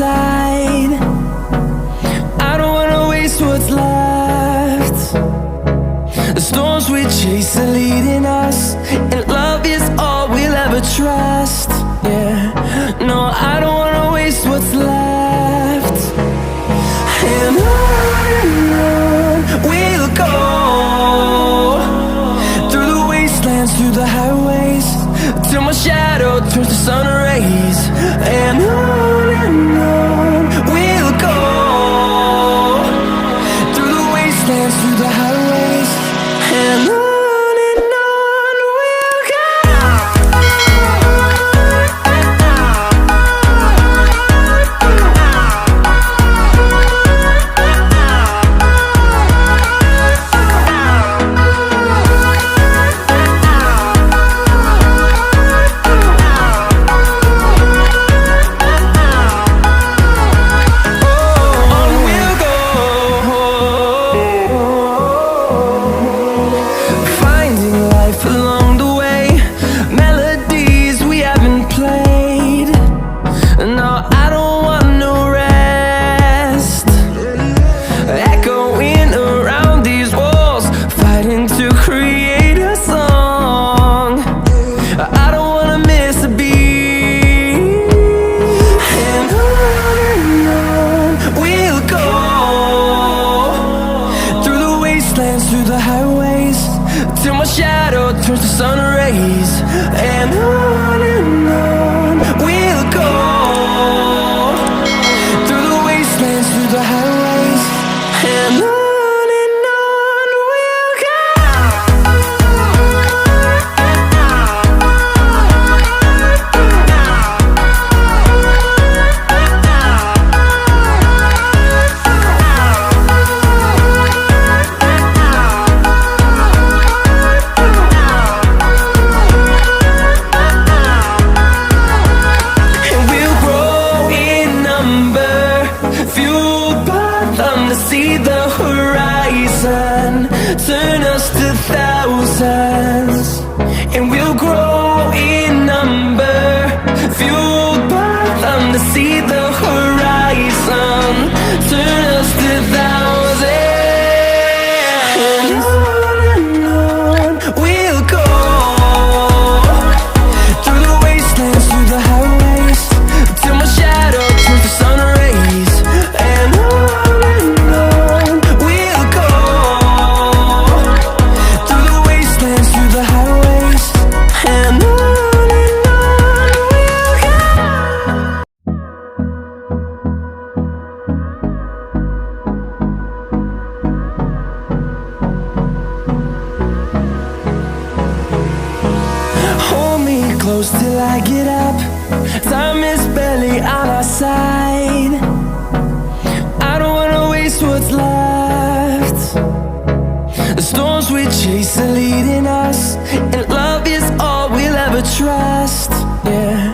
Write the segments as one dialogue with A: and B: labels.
A: side. I don't wanna waste what's left. The storms we chase are leading us, and love is all we'll ever trust. Yeah, no, I don't wanna waste what's left. And on we'll go, through the wastelands, through the highways, till my shadow turns to sun rays. And on we'll go, through the wastelands, through the highways, and on we'll go. Through the highways, till my shadow turns to sun rays. And on we'll go, through the wastelands, through the highways, and on we'll go. See the horizon turn us to thousands, and we'll grow in number, fueled by them. To see the horizon turn us to thousands, and on we'll go, through the wastelands, through the highways, till my shadow turns to sun rays. And close till I get up, time is barely on our side. I don't wanna waste what's left. The storms we chase are leading us, and love is all we'll ever trust. Yeah,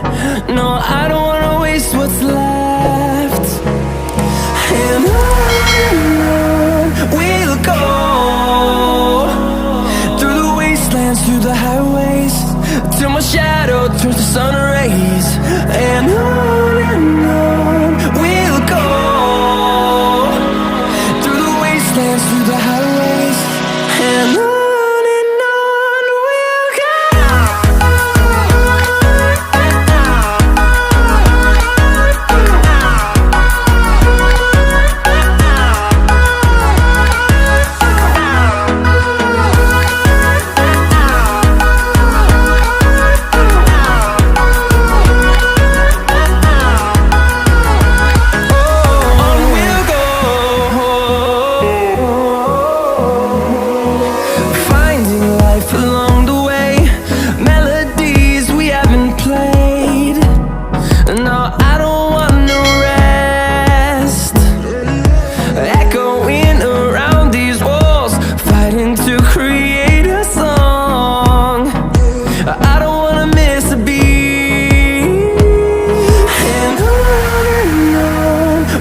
A: no, I don't wanna waste what's left. And on we'll go, through the wastelands, through the highways, till my shadow turns to sun rays. And on we'll go, through the wastelands, through the highways, and on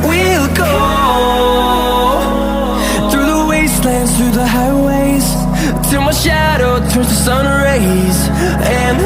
A: we'll go. Through the highways, till my shadow turns to sun rays. And